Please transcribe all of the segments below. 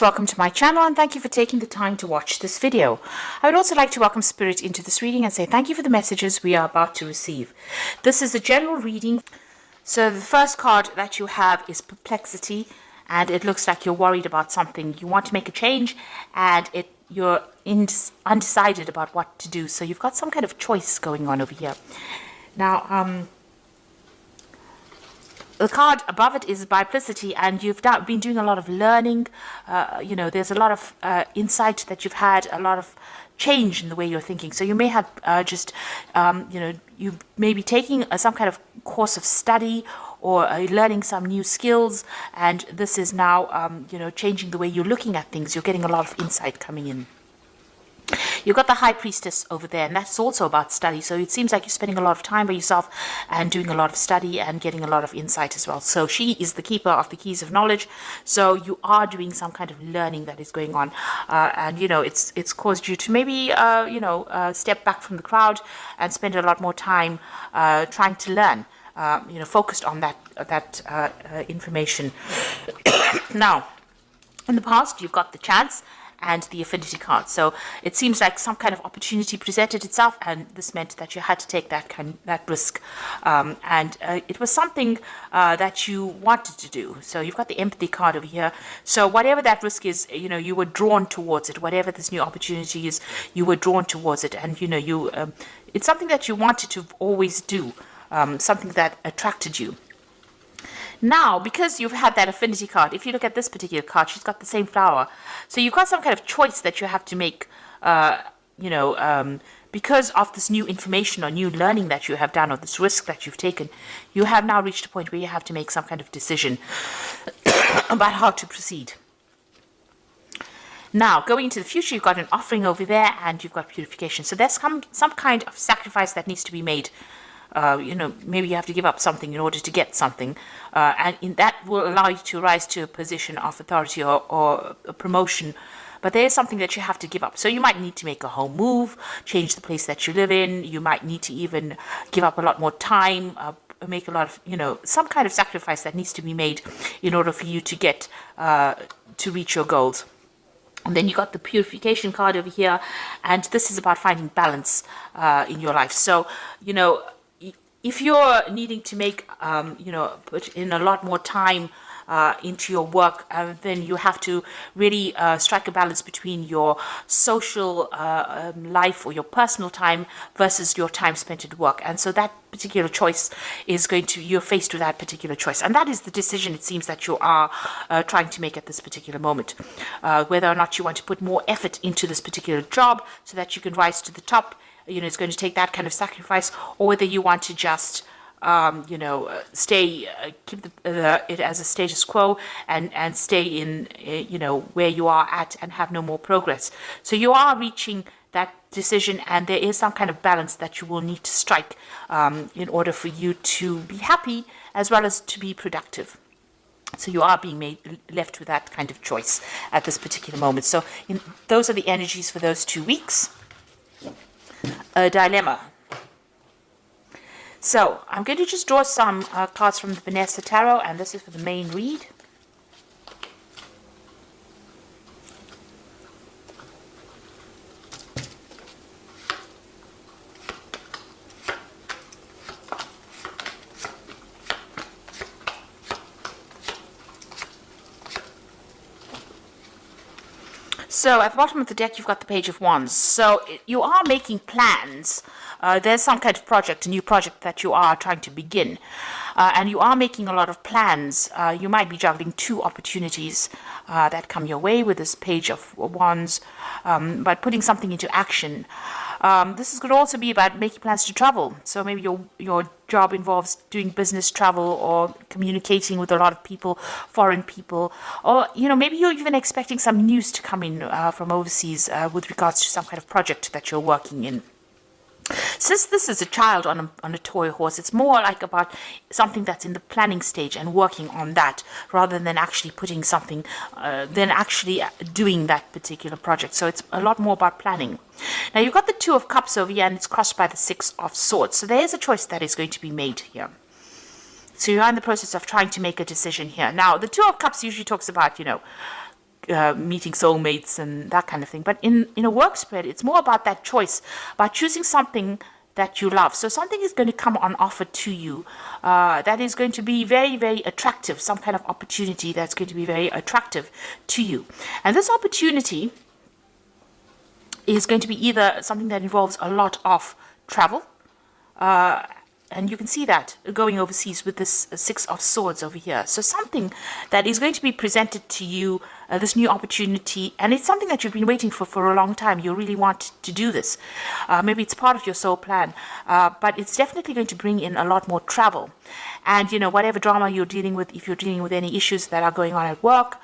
Welcome to my channel and thank you for taking the time to watch this video. I would also like to welcome Spirit into this reading and say thank you for the messages we are about to receive. This is a general reading. So the first card that you have is Perplexity, and it looks like you're worried about something. You want to make a change and you're undecided about what to do. So you've got some kind of choice going on over here. Now, the card above it is Biplicity, and you've been doing a lot of learning. There's a lot of insight that you've had, a lot of change in the way you're thinking. So you may have you may be taking some kind of course of study or learning some new skills, and this is now, changing the way you're looking at things. You're getting a lot of insight coming in. You've got the High Priestess over there, and that's also about study. So it seems like you're spending a lot of time by yourself and doing a lot of study and getting a lot of insight as well. So she is the keeper of the keys of knowledge. So you are doing some kind of learning that is going on. It's caused you to maybe, step back from the crowd and spend a lot more time trying to learn, focused on that information. Now, in the past, you've got the Chance and the Affinity card. So it seems like some kind of opportunity presented itself, and this meant that you had to take that risk. It was something that you wanted to do. So you've got the Empathy card over here. So whatever that risk is, you were drawn towards it. Whatever this new opportunity is, you were drawn towards it. And, it's something that you wanted to always do, something that attracted you. Now, because you've had that Affinity card, if you look at this particular card, she's got the same flower. So you've got some kind of choice that you have to make, because of this new information or new learning that you have done, or this risk that you've taken. You have now reached a point where you have to make some kind of decision about how to proceed. Now, going into the future, you've got an Offering over there, and you've got Purification. So there's some kind of sacrifice that needs to be made. Maybe you have to give up something in order to get something, and that will allow you to rise to a position of authority or a promotion. But there is something that you have to give up. So you might need to make a home move, change the place that you live in. You might need to even give up a lot more time, make a lot of, some kind of sacrifice that needs to be made in order for you to get to reach your goals. And then you got the Purification card over here, and this is about finding balance in your life. So, if you're needing to make, put in a lot more time into your work, then you have to really strike a balance between your social life or your personal time versus your time spent at work. And so that particular choice is you're faced with that particular choice. And that is the decision, it seems, that you are trying to make at this particular moment. Whether or not you want to put more effort into this particular job so that you can rise to the top. It's going to take that kind of sacrifice, or whether you want to just, keep it as a status quo and stay in, where you are at and have no more progress. So you are reaching that decision, and there is some kind of balance that you will need to strike in order for you to be happy as well as to be productive. So you are being left with that kind of choice at this particular moment. So those are the energies for those 2 weeks. A dilemma. So I'm going to just draw some cards from the Vanessa Tarot, and this is for the main read. So at the bottom of the deck, you've got the Page of Wands. So you are making plans. There's some kind of project, a new project that you are trying to begin. And you are making a lot of plans. You might be juggling 2 opportunities that come your way with this Page of Wands, but putting something into action. This could also be about making plans to travel. So maybe your job involves doing business travel or communicating with a lot of people, foreign people, or maybe you're even expecting some news to come in from overseas with regards to some kind of project that you're working in. Since this is a child on a toy horse, it's more like about something that's in the planning stage and working on that, rather than actually putting something, doing that particular project. So it's a lot more about planning. Now you've got the Two of Cups over here, and it's crossed by the Six of Swords. So there is a choice that is going to be made here. So you're in the process of trying to make a decision here. Now the Two of Cups usually talks about, meeting soulmates and that kind of thing. But in a work spread, it's more about that choice, about choosing something that you love. So something is going to come on offer to you that is going to be very, very attractive, some kind of opportunity that's going to be very attractive to you. And this opportunity is going to be either something that involves a lot of travel, and you can see that going overseas with this Six of Swords over here. So something that is going to be presented to you, this new opportunity, and it's something that you've been waiting for a long time. You really want to do this. Maybe it's part of your soul plan, but it's definitely going to bring in a lot more travel. And, you know, whatever drama you're dealing with, if you're dealing with any issues that are going on at work,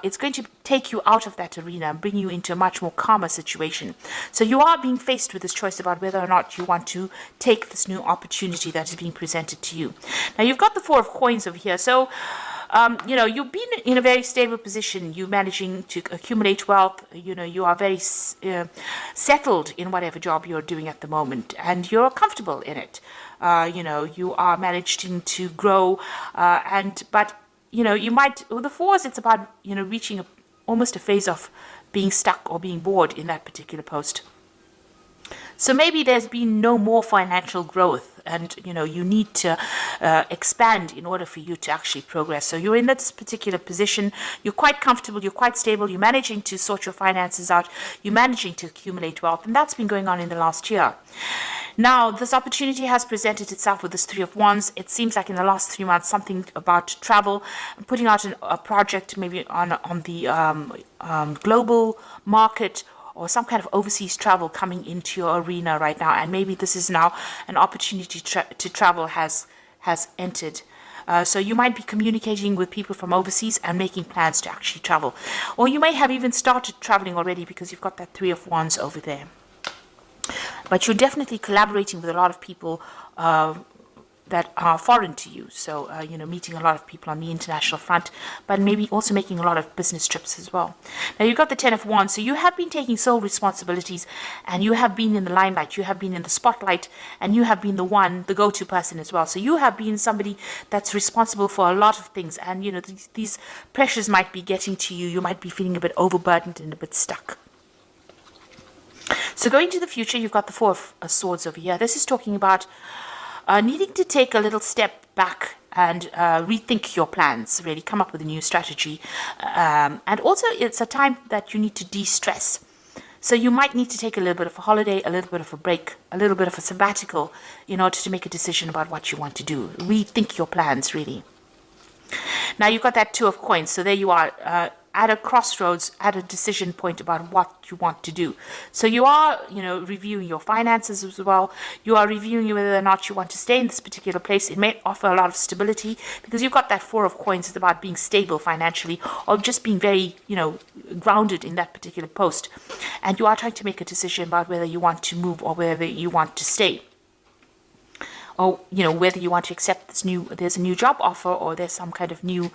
it's going to take you out of that arena and bring you into a much more calmer situation. So you are being faced with this choice about whether or not you want to take this new opportunity that is being presented to you. Now, you've got the Four of Coins over here. So, you know, you've been in a very stable position. You're managing to accumulate wealth. You know, you are very settled in whatever job you're doing at the moment, and you're comfortable in it. You know, you are managing to grow, but you know, you might, with the fours, it's about, you know, reaching almost a phase of being stuck or being bored in that particular post. So maybe there's been no more financial growth, and you know, you need to expand in order for you to actually progress. So you're in this particular position, you're quite comfortable, you're quite stable, you're managing to sort your finances out, you're managing to accumulate wealth, and that's been going on in the last year. Now, this opportunity has presented itself with this Three of Wands. It seems like in the last 3 months, something about travel, putting out a project maybe on the global market, or some kind of overseas travel coming into your arena right now. And maybe this is now an opportunity to travel has entered. So you might be communicating with people from overseas and making plans to actually travel. Or you may have even started traveling already because you've got that Three of Wands over there. But you're definitely collaborating with a lot of people that are foreign to you. So, you know, meeting a lot of people on the international front, but maybe also making a lot of business trips as well. Now, you've got the Ten of Wands. So you have been taking sole responsibilities, and you have been in the limelight. You have been in the spotlight, and you have been the go-to person as well. So you have been somebody that's responsible for a lot of things. And, you know, these pressures might be getting to you. You might be feeling a bit overburdened and a bit stuck. So going to the future, you've got the Four of Swords over here. This is talking about needing to take a little step back and rethink your plans, really come up with a new strategy. And also, it's a time that you need to de-stress. So you might need to take a little bit of a holiday, a little bit of a break, a little bit of a sabbatical in order to make a decision about what you want to do. Rethink your plans, really. Now, you've got that Two of Coins. So there you are, at a crossroads, at a decision point about what you want to do. So you are, you know, reviewing your finances as well. You are reviewing whether or not you want to stay in this particular place. It may offer a lot of stability because you've got that Four of Coins. It's about being stable financially, or just being very, you know, grounded in that particular post. And you are trying to make a decision about whether you want to move or whether you want to stay. Or, you know, whether you want to accept there's a new job offer, or there's some kind of new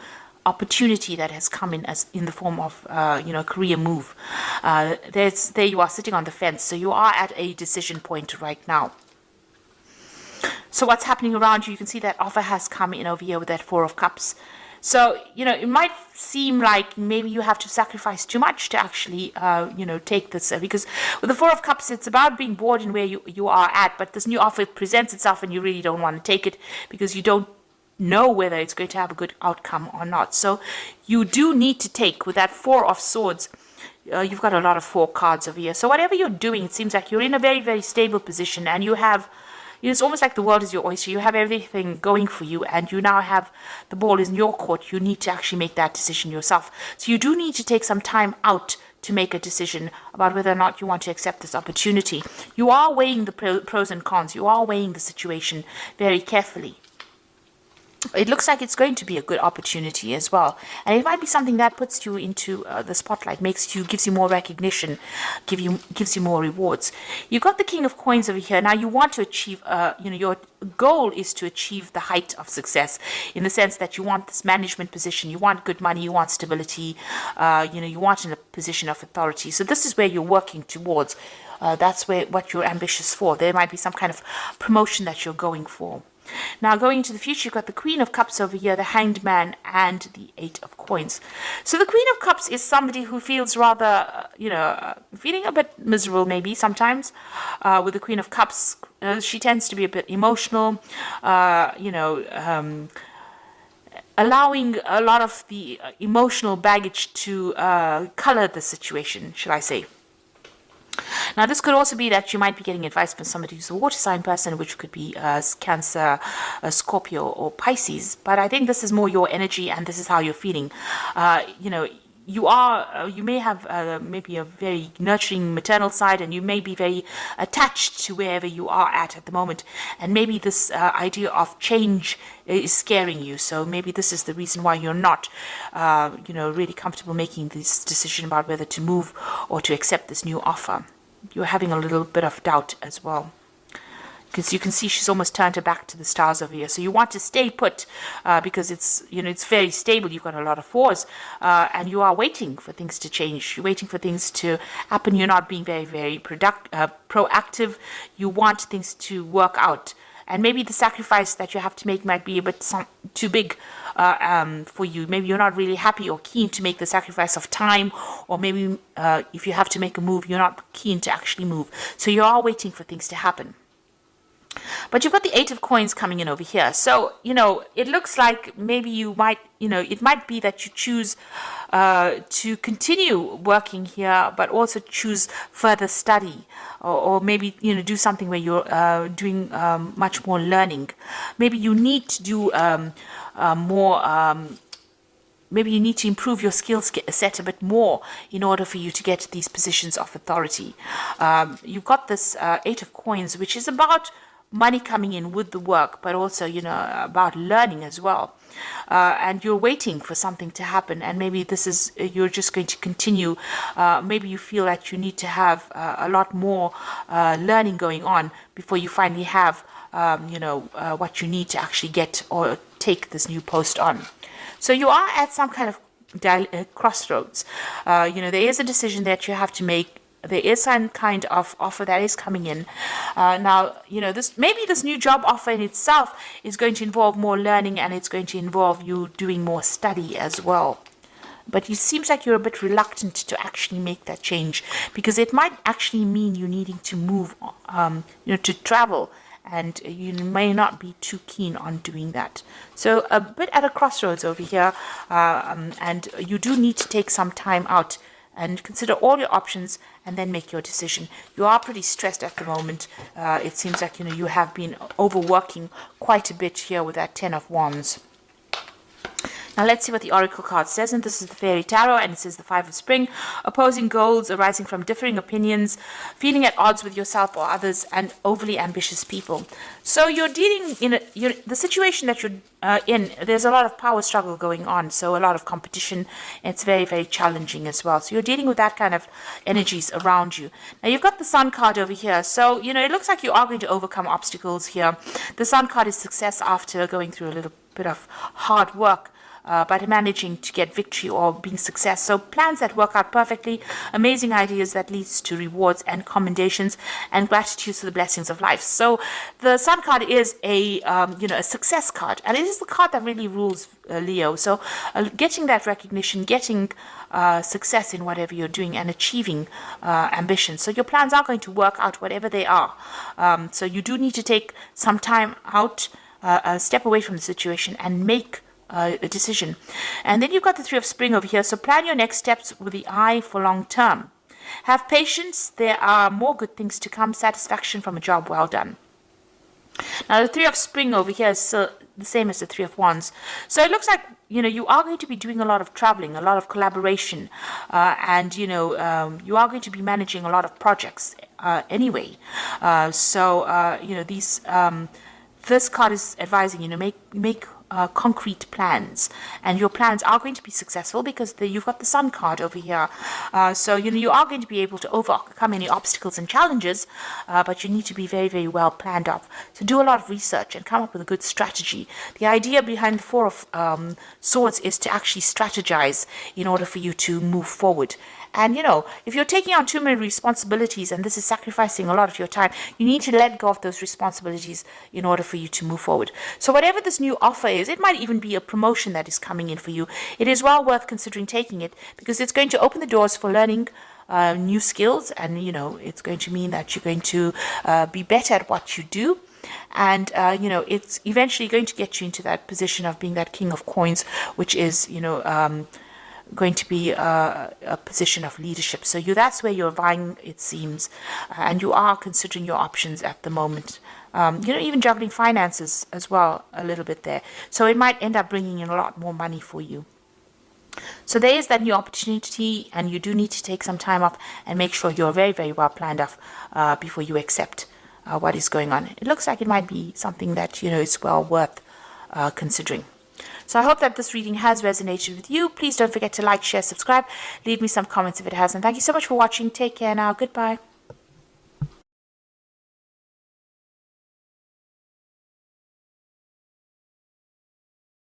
opportunity that has come in as in the form of you know, a career move. There you are sitting on the fence. So you are at a decision point right now. So what's happening around you? You can see that offer has come in over here with that Four of Cups. So, you know, it might seem like maybe you have to sacrifice too much to actually, you know, take this. Because with the Four of Cups, it's about being bored in where you are at. But this new offer presents itself and you really don't want to take it because you don't know whether it's going to have a good outcome or not. So you do need to take, with that Four of Swords, you've got a lot of 4 cards over here. So whatever you're doing, it seems like you're in a very, very stable position, and you have, you know, it's almost like the world is your oyster. You have everything going for you, and you now have the ball is in your court. You need to actually make that decision yourself. So you do need to take some time out to make a decision about whether or not you want to accept this opportunity. You are weighing the pros and cons. You are weighing the situation very carefully. It looks like it's going to be a good opportunity as well, and it might be something that puts you into the spotlight, gives you more recognition, gives you more rewards. You've got the King of Coins over here. Now you want to achieve, you know, your goal is to achieve the height of success, in the sense that you want this management position, you want good money, you want stability, you know, you want in a position of authority. So this is where you're working towards. That's what you're ambitious for. There might be some kind of promotion that you're going for. Now, going into the future, you've got the Queen of Cups over here, the Hanged Man, and the Eight of Coins. So the Queen of Cups is somebody who feels rather, feeling a bit miserable maybe sometimes. With the Queen of Cups, she tends to be a bit emotional, allowing a lot of the emotional baggage to color the situation, should I say. Now, this could also be that you might be getting advice from somebody who's a water sign person, which could be Cancer, Scorpio, or Pisces. But I think this is more your energy, and this is how you're feeling. You may have maybe a very nurturing maternal side, and you may be very attached to wherever you are at the moment. And maybe this idea of change is scaring you. So maybe this is the reason why you're not, really comfortable making this decision about whether to move or to accept this new offer. You're having a little bit of doubt as well, because you can see she's almost turned her back to the stars over here. So you want to stay put because it's very stable. You've got a lot of fours, and you are waiting for things to change. You're waiting for things to happen. You're not being very, very proactive. You want things to work out. And maybe the sacrifice that you have to make might be a bit too big for you. Maybe you're not really happy or keen to make the sacrifice of time, or maybe if you have to make a move, you're not keen to actually move. So you are waiting for things to happen. But you've got the Eight of Coins coming in over here. So, it looks like maybe you might, it might be that you choose to continue working here, but also choose further study, or maybe, do something where you're doing much more learning. Maybe you need to do more. Maybe you need to improve your skill set a bit more in order for you to get these positions of authority. You've got this Eight of Coins, which is about money coming in with the work, but also, about learning as well. And you're waiting for something to happen, and maybe this is, you're just going to continue. Maybe you feel that you need to have a lot more learning going on before you finally have, what you need to actually get or take this new post on. So you are at some kind of crossroads. There is a decision that you have to make. There is some kind of offer that is coming in. Now, this new job offer in itself is going to involve more learning, and it's going to involve you doing more study as well. But it seems like you're a bit reluctant to actually make that change, because it might actually mean you needing to move, to travel, and you may not be too keen on doing that. So a bit at a crossroads over here, and you do need to take some time out and consider all your options and then make your decision. You are pretty stressed at the moment. It seems like, you have been overworking quite a bit here with that Ten of Wands. Now let's see what the Oracle card says, and this is the Fairy Tarot, and it says the Five of Spring, opposing goals arising from differing opinions, feeling at odds with yourself or others, and overly ambitious people. So you're dealing in the situation that you're in. There's a lot of power struggle going on, so a lot of competition. It's very, very challenging as well. So you're dealing with that kind of energies around you. Now you've got the Sun card over here, so it looks like you are going to overcome obstacles here. The Sun card is success after going through a little bit of hard work. But managing to get victory or being success. So plans that work out perfectly, amazing ideas that leads to rewards and commendations, and gratitude for the blessings of life. So the Sun card is a success card, and it is the card that really rules Leo. So getting that recognition, getting success in whatever you're doing, and achieving ambition. So your plans are going to work out whatever they are. So you do need to take some time out, step away from the situation, and make a decision. And then you've got the Three of Spring over here. So plan your next steps with the eye for long term. Have patience. There are more good things to come. Satisfaction from a job well done. Now the Three of Spring over here is the same as the Three of Wands. So it looks like you are going to be doing a lot of traveling, a lot of collaboration, and you are going to be managing a lot of projects anyway. This card is advising make concrete plans, and your plans are going to be successful because you've got the Sun card over here. So you are going to be able to overcome any obstacles and challenges, but you need to be very, very well planned out. So do a lot of research and come up with a good strategy. The idea behind the Four of Swords is to actually strategize in order for you to move forward. And, if you're taking on too many responsibilities and this is sacrificing a lot of your time, you need to let go of those responsibilities in order for you to move forward. So whatever this new offer is, it might even be a promotion that is coming in for you. It is well worth considering taking it, because it's going to open the doors for learning new skills, and it's going to mean that you're going to be better at what you do. And it's eventually going to get you into that position of being that king of coins, which is going to be a position of leadership. So that's where you're vying, it seems, and you are considering your options at the moment. Even juggling finances as well a little bit there. So it might end up bringing in a lot more money for you. So there is that new opportunity, and you do need to take some time off and make sure you're very, very well planned off before you accept what is going on. It looks like it might be something that, is well worth considering. So I hope that this reading has resonated with you. Please don't forget to like, share, subscribe. Leave me some comments if it has. And thank you so much for watching. Take care now. Goodbye.